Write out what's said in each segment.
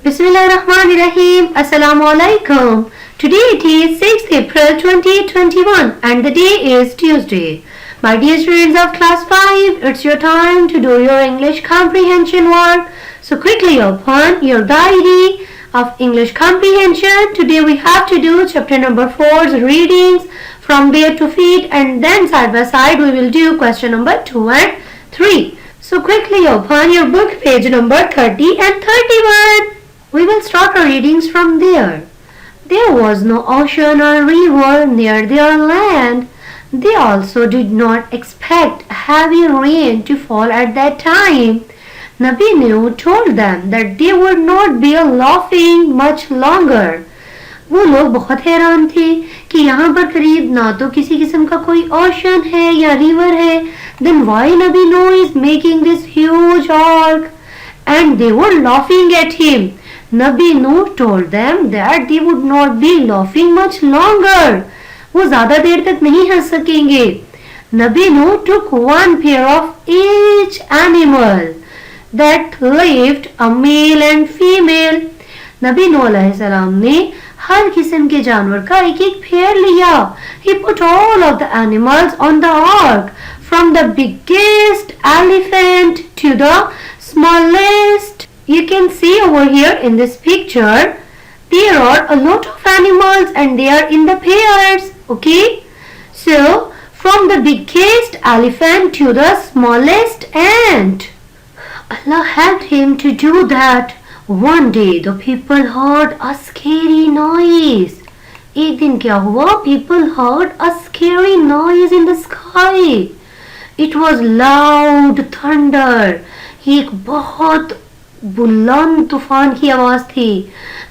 Bismillahirrahmanirrahim. Assalamu alaikum. Today it is 6th April 2021 and the day is Tuesday. My dear students of class 5, it's your time to do your English comprehension work. So quickly open your diary of English comprehension. Today we have to do chapter number 4's readings from bare to feet, and then side by side we will do question number 2 and 3. So quickly open your book page number 30 and 31. We will start our readings from there. There was no ocean or river near their land. They also did not expect heavy rain to fall at that time. Nabi Nuh told them that they would not be laughing much longer. वो लोग बहुत हैरान थे कि यहाँ पर करीब ना तो किसी किस्म का कोई ओशन है या रिवर है. Then why Nabi Nuh is making this huge ark? And they were laughing at him. Nabi Nuh told them that they would not be laughing much longer. वो ज़्यादा देर तक नहीं हंस सकेंगे. Nabi Nuh took one pair of each animal that lived, a male and female. नबी नूह अलैहिस्सलाम ने हर किस्म के जानवर का एक एक पेयर लिया. He put all of the animals on the ark, from the biggest elephant to the smallest. You can see over here in this picture, there are a lot of animals and they are in the pairs. Okay, so from the biggest elephant to the smallest ant. Allah helped him to do that. One day the people heard a scary noise. एक दिन क्या हुआ? People heard a scary noise in the sky. It was loud thunder. एक बहुत बुलंद तूफान की आवाज थी.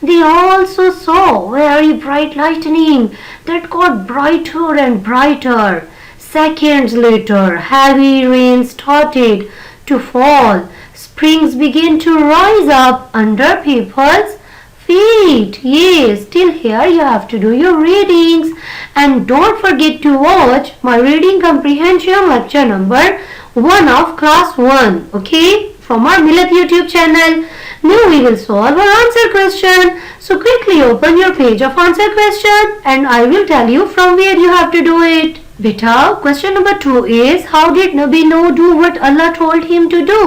They also saw very bright lightning that got brighter and brighter. Seconds later, heavy rain started to fall. Springs begin to rise up under people's feet. Yes, till here you have to do your readings, and don't forget to watch my reading comprehension lecture number 1 of class 1, okay, from our Millat YouTube channel. Now we will solve our answer question. So quickly open your page of answer question and I will tell you from where you have to do it. Beta, question number 2 is, how did Nabi Nuh do what Allah told him to do?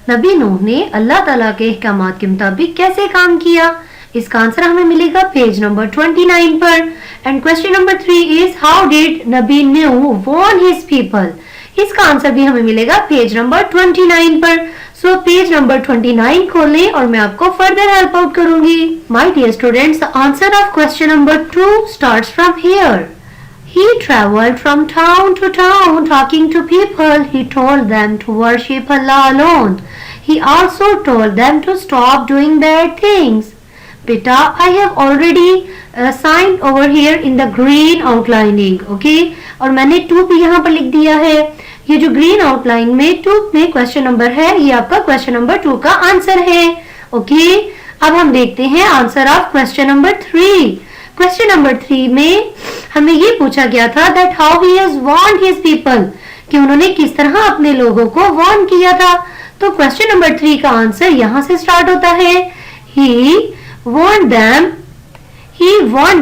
नबी नूह ने अल्लाह ताला के अहकामात के मुताबिक कैसे काम किया? इसका answer हमें मिलेगा पेज नंबर 29 पर. And question number 3 is, how did Nabi Nuh warn his people? इसका आंसर भी हमें मिलेगा पेज नंबर 29 पर. सो पेज नंबर 29 खोलें और मैं आपको फर्दर हेल्प आउट करूंगी. My dear students, the answer of question number 2 starts from here. He traveled from town to town talking to people. He told them to worship Allah alone. He also told them to stop doing bad things. Beta, I have already signed over here in the green outlining. Okay? और मैंने 2 भी यहाँ पर लिख दिया है. ये जो ग्रीन आउटलाइन में 2 में क्वेश्चन नंबर है, ये आपका क्वेश्चन नंबर 2 का आंसर है. ओके, अब हम देखते हैं answer of question number 3. Question number 3 में हमें ये पूछा गया था that how he has warned his people, कि उन्होंने किस तरह अपने लोगों को वार्न किया था. तो क्वेश्चन नंबर 3 का आंसर यहाँ से स्टार्ट होता है. ही warned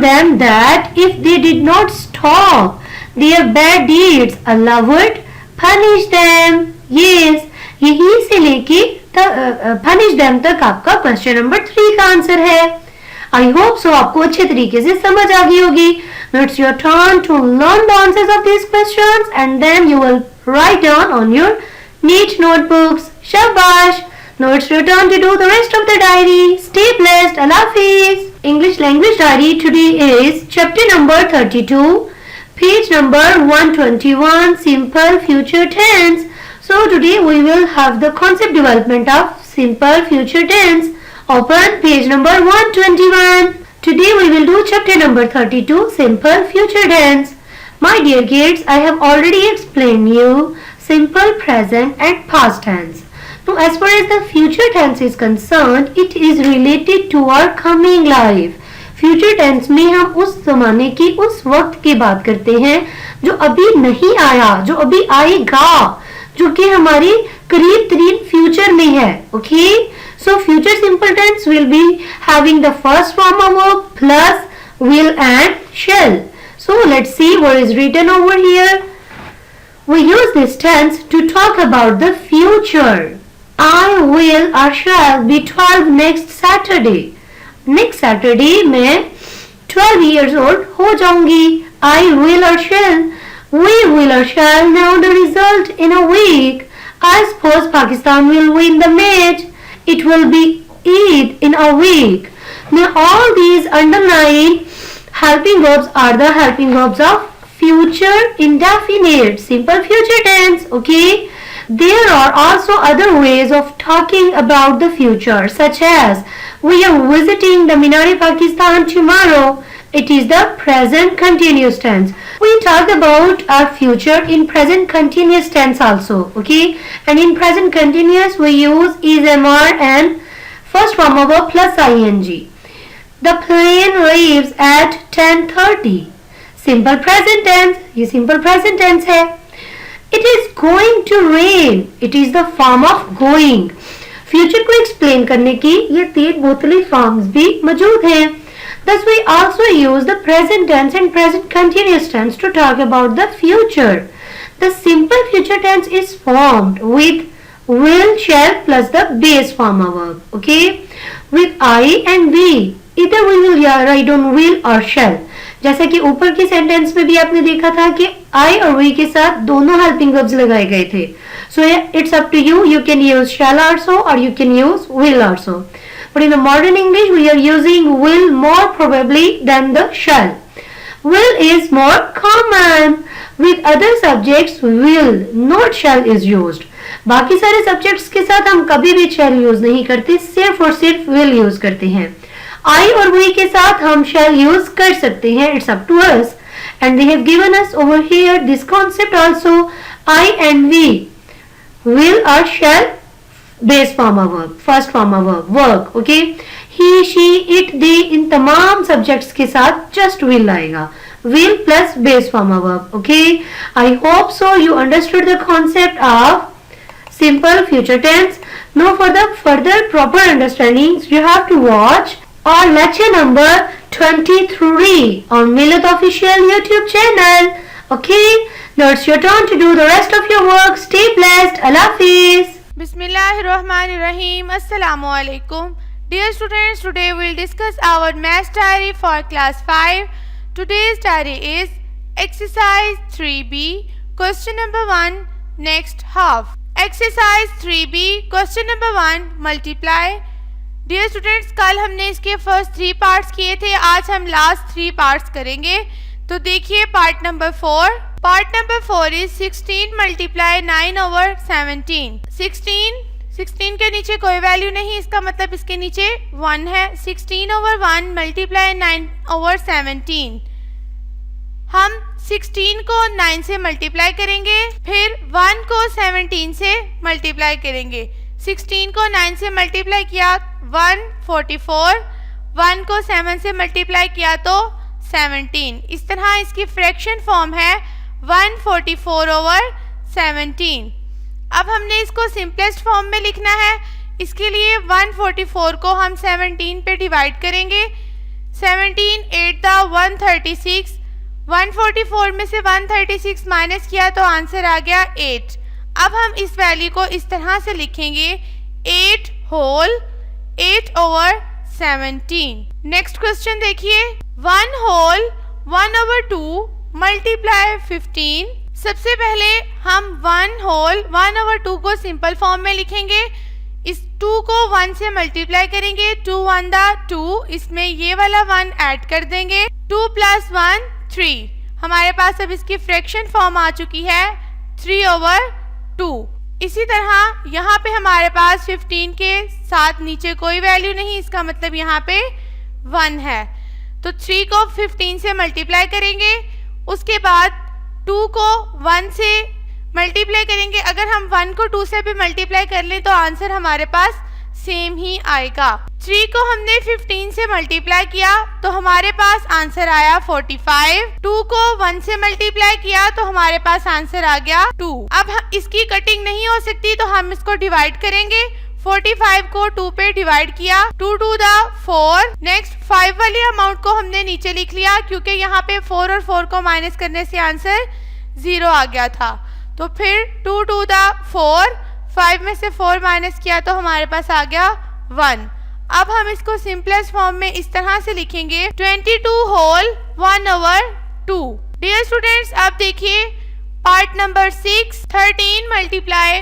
them that if they did not stop their bad deeds, Allah would punish them. Yes, यही से लेके punish them तक आपका क्वेश्चन नंबर 3 का आंसर है. I hope so आपको अच्छे तरीके से समझ आ गई होगी. Now it's your turn to learn the answers of these questions and then you will write down on your neat notebooks. Shabash! Now it's your turn to do the rest of the diary. Stay blessed. Allah Hafiz. English language diary today is chapter number 32, page number 121, simple future tense. So today we will have the concept development of simple future tense. Open page number 121. Today we will do chapter number 32, simple future tense. My dear kids, I have already explained you simple present and past tense. Now as far as the future tense is concerned, it is related to our coming life. Future tense में हम उस जमाने की, उस वक्त की बात करते हैं जो अभी नहीं आया, जो अभी आएगा, जो कि हमारे करीब तरीन फ्यूचर में है. Okay, So future simple tense will be having the first form of verb plus will and shall. So let's see what is written over here. We use this tense to talk about the future. I will or shall be 12 next Saturday. Next Saturday मैं 12 years old हो जाऊंगी. I will or shall. We will or shall know the result in a week. I suppose Pakistan will win the match. It will be Eid in a week. Now all these underlying helping verbs are the helping verbs of future indefinite, simple future tense. Okay. There are also other ways of talking about the future, such as we are visiting the Minar-e-Pakistan tomorrow. It is the present continuous tense. We talk about our future in present continuous tense also. Okay, and in present continuous we use is, MR and first form of verb plus ing. The plane leaves at 10:30. Simple present tense. ये simple present tense है. It is going to rain. It is the form of going. Future को explain करने की ये 3 बोतली forms भी मौजूद हैं. Thus we also use the present tense and present continuous tense to talk about the future. The simple future tense is formed with will, shall plus the base form of verb. Okay, with I and we. Either we will write on will or shall. जैसा कि ऊपर की sentence में भी आपने देखा था कि I और we के साथ दोनों हेल्पिंग वर्ब्स लगाए गए थे. So it's up to you. You can use shall also or you can use will also. But in the modern English we are using will more probably than the shall. Will is more common. With other subjects will, not shall is used. बाकी सारे subjects के साथ हम कभी भी shall use नहीं करते, सिर्फ और सिर्फ will यूज करते हैं. I और we के साथ हम shall यूज कर सकते हैं. It's up to us. And they have given us over here this concept also. I and we, will or shall, base form of verb, first form of verb, work. Okay, he, she, it, they, इन तमाम subjects के साथ just will आएगा. Will plus base form of verb. Okay, I hope so you understood the concept of simple future tense. Now for the further proper understandings you have to watch our lecture number 23 on Millat Official YouTube channel. Okay, now it's your turn to do the rest of your work. Stay blessed. Allah Hafiz. Bismillahirrahmanirrahim. Assalamu alaikum. Dear students, today we'll discuss our maths diary for class 5. Today's diary is exercise 3B, question number 1, next half. Exercise 3B, question number 1, multiply. Dear students, कल हमने इसके first 3 parts किए थे. आज हम last 3 parts करेंगे. तो देखिए part number 4. Part number 4 is 16 multiply 9 over 17. 16 के नीचे कोई वैल्यू नहीं, इसका मतलब इसके नीचे 1 है. 16 ओवर 1 मल्टीप्लाई 9 ओवर 17. हम 16 को 9 से मल्टीप्लाई करेंगे, फिर 1 को 17 से मल्टीप्लाई करेंगे. 16 को 9 से मल्टीप्लाई किया 144, 1 को 7 से मल्टीप्लाई किया तो 17. इस तरह इसकी फ्रैक्शन फॉर्म है 144 ओवर 17. अब हमने इसको सिंपलेस्ट फॉर्म में लिखना है. इसके लिए 144 को हम 17 पे डिवाइड करेंगे. 17 8 दा 136. 144 में से 136 माइनस किया तो आंसर आ गया 8. अब हम इस वैल्यू को इस तरह से लिखेंगे 8 होल 8 ओवर 17. नेक्स्ट क्वेश्चन देखिए. 1 होल 1 ओवर 2 मल्टीप्लाई 15. सबसे पहले हम 1 होल 1 ओवर 2 को सिंपल फॉर्म में लिखेंगे. इस 2 को 1 से मल्टीप्लाई करेंगे. 2 1 दा 2, इसमें ये वाला 1 ऐड कर देंगे. 2 प्लस 1 3. हमारे पास अब इसकी फ्रैक्शन फॉर्म आ चुकी है 3 ओवर 2. इसी तरह यहाँ पे हमारे पास 15 के साथ नीचे कोई वैल्यू नहीं, इसका मतलब यहाँ पे 1 है. तो 3 को 15 से मल्टीप्लाई करेंगे. उसके बाद 2 को 1 से मल्टीप्लाई करेंगे. अगर हम 1 को 2 से भी मल्टीप्लाई कर लें तो आंसर हमारे पास सेम ही आएगा. 3 को हमने 15 से मल्टीप्लाई किया तो हमारे पास आंसर आया 45. 2 को 1 से मल्टीप्लाई किया तो हमारे पास आंसर आ गया 2. अब इसकी कटिंग नहीं हो सकती तो हम इसको डिवाइड करेंगे. 45 को 2 पे डिवाइड किया, 2 टू द 4। नेक्स्ट 5 वाली अमाउंट को हमने नीचे लिख लिया क्योंकि यहाँ पे 4 और 4 को माइनस करने से आंसर 0 आ गया था। तो फिर 2 टू द 4, 5 में से 4 माइनस किया तो हमारे पास आ गया 1। अब हम इसको सिंपलेस्ट फॉर्म में इस तरह से लिखेंगे 22 होल 1/2। डियर स्टूडेंट्स, अब देखिए part number 6, 13 multiply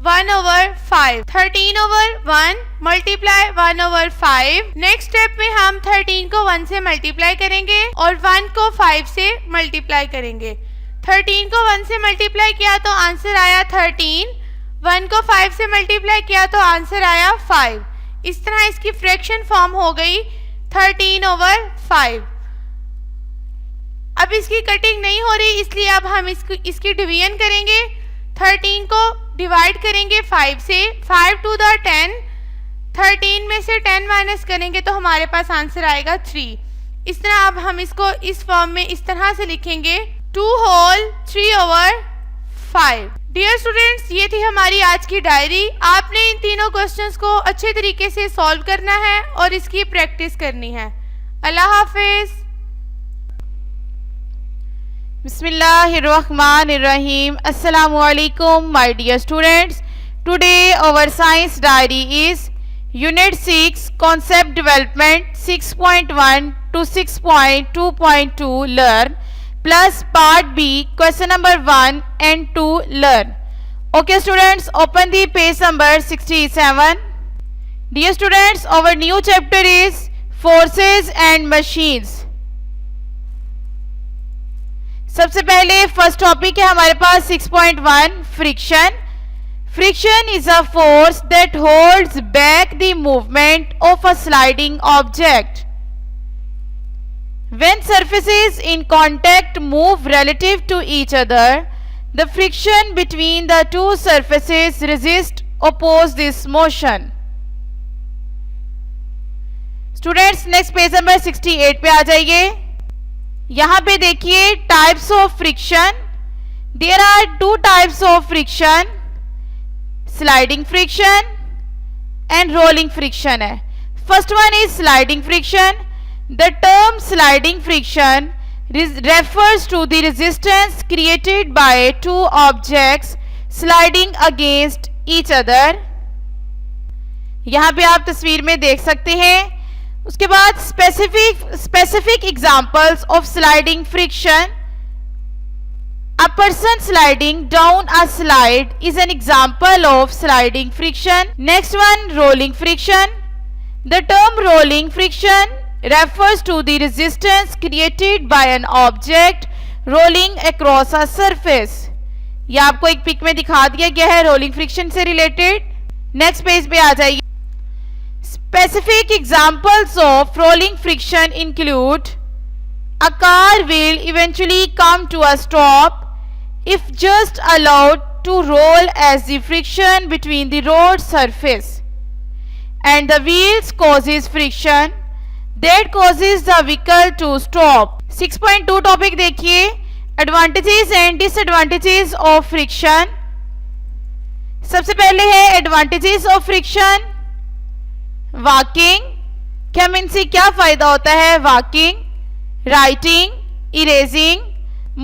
1/5, 13/1 multiply 1/5। Next step में हम 13 को 1 से मल्टीप्लाई करेंगे और 1 को 5 से मल्टीप्लाई करेंगे। 13 को 1 से मल्टीप्लाई किया तो आंसर आया 13, 1 को 5 से मल्टीप्लाई किया तो आंसर आया 5। इस तरह इसकी फ्रैक्शन फॉर्म हो गई 13/5। अब इसकी कटिंग नहीं हो रही, इसलिए अब हम इसकी डिवीजन करेंगे। 13 को डिवाइड करेंगे 5 से, 5 टू द 10, 13 में से 10 माइनस करेंगे तो हमारे पास आंसर आएगा 3। इस तरह अब हम इसको इस फॉर्म में इस तरह से लिखेंगे 2 होल 3/5। डियर स्टूडेंट्स, ये थी हमारी आज की डायरी। आपने इन तीनों क्वेश्चंस को अच्छे तरीके से सॉल्व करना है और इसकी प्रैक्टिस करनी है। अल्लाह हाफिज। Bismillahirrahmanirrahim. Assalamu alaikum, my dear students. Today our science diary is Unit 6 Concept Development 6.1 to 6.2.2 Learn plus Part B question number 1 and 2 Learn. Okay students, open the page number 67. Dear students, our new chapter is Forces and Machines. सबसे पहले first topic है हमारे पास 6.1 friction. Friction is a force that holds back the movement of a sliding object. When surfaces in contact move relative to each other, the friction between the two surfaces resist oppose this motion. Students, next page number 68 पे आ जाइए। यहां पे देखिए types of friction. There are 2 types of friction, sliding friction and rolling friction है। First one is sliding friction. The term sliding friction refers to the resistance created by 2 objects sliding against each other। यहां पे आप तस्वीर में देख सकते हैं। उसके बाद specific examples of sliding friction. A person sliding down a slide is an example of sliding friction. Next one, rolling friction. The term rolling friction refers to the resistance created by an object rolling across a surface। यह आपको एक pick में दिखा दिया गया है rolling friction से related. Next page पे आ जाइए। Specific examples of rolling friction include: a car will eventually come to a stop if just allowed to roll as the friction between the road surface, and the wheels causes friction that causes the vehicle to stop। 6.2 topic देखिए, advantages and disadvantages of friction. सबसे पहले है advantages of friction. Walking, क्या mean से क्या फायदा होता है? Walking, writing, erasing,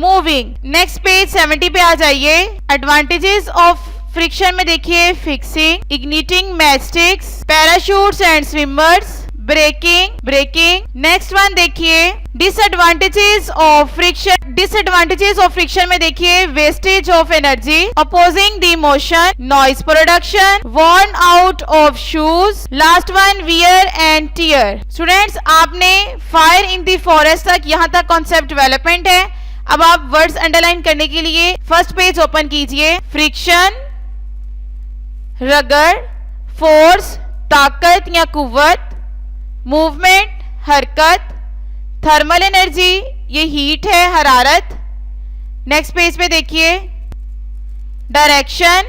moving. Next page 70 पे आ जाइए। एडवांटेजेस ऑफ फ्रिक्शन में देखिए fixing, igniting match sticks, parachutes and swimmers, braking. Next one देखिए disadvantages of friction. Disadvantages of friction में देखिए wastage of energy, opposing the motion, noise production, worn out of shoes, last one wear and tear. Students, आपने fire in the forest तक यहाँ तक concept development है। अब आप वर्ड्स अंडरलाइन करने के लिए फर्स्ट पेज ओपन कीजिए। फ्रिक्शन, रगड़, फोर्स, ताकत या कुव्वत, मूवमेंट, हरकत, थर्मल एनर्जी, ये हीट है, हरारत। नेक्स्ट पेज पे देखिए direction,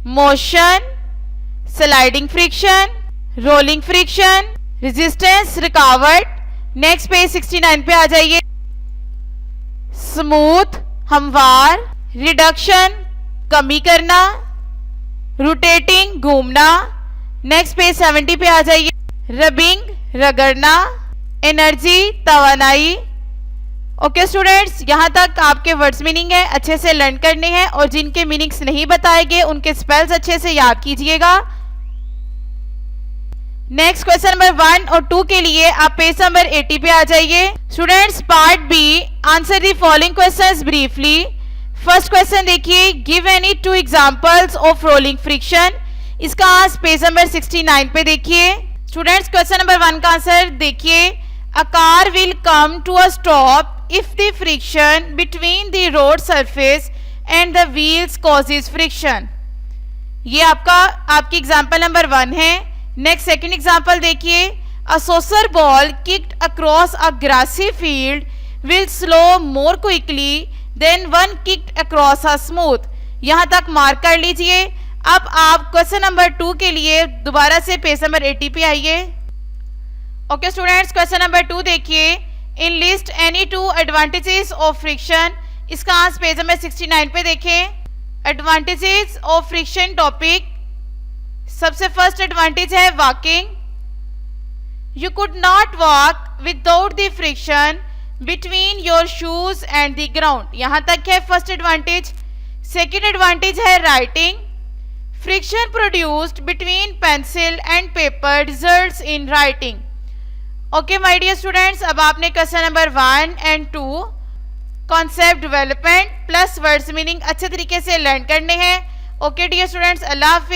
motion, sliding friction, rolling friction, resistance, रुकावट। नेक्स्ट पेज 69 पे आ जाइए। स्मूथ, हमवार, रिडक्शन, कमी करना, रोटेटिंग, घूमना, नेक्स्ट पेज 70 पे आ जाइए। रबिंग, रगड़ना, एनर्जी, तवानाई। ओके स्टूडेंट्स, यहाँ तक आपके वर्ड्स मीनिंग है, अच्छे से लर्न करने हैं और जिनके मीनिंग्स नहीं बताए गए उनके स्पेल्स अच्छे से याद कीजिएगा। नेक्स्ट क्वेश्चन नंबर 1 और 2 के लिए आप पेज नंबर 80 पे आ जाइए। Students, part B, answer the following questions briefly. First question देखिए, give any 2 examples of rolling friction. इसका आज पेज नंबर 69 पे देखिए। स्टूडेंट्स, क्वेश्चन नंबर 1 का आंसर देखिए, a car will come to a stop if the friction between the road surface and the wheels causes friction। ये आपकी example number 1 है। Next second example देखिए, a soccer ball kicked across a grassy field will slow more quickly than one kicked across a smooth. यहाँ तक mark कर लीजिए। अब आप क्वेश्चन नंबर 2 के लिए दोबारा से पेज नंबर 80 पे आइए। ओके स्टूडेंट्स, क्वेश्चन नंबर 2 देखिए, in list any 2 advantages of friction. इसका आंसर पेज नंबर 69 पे देखें। एडवांटेजेस ऑफ फ्रिक्शन टॉपिक, सबसे फर्स्ट एडवांटेज है walking. You could not walk without the friction between your shoes and the ground. यहां तक है first advantage. Second advantage है writing. Friction produced between pencil and paper results in writing. Okay my dear students, अब आपने question number 1 and 2 concept development plus words meaning अच्छे तरीके से learn करने हैं। ओके डियर स्टूडेंट्स, अल्लाह हाफिज़।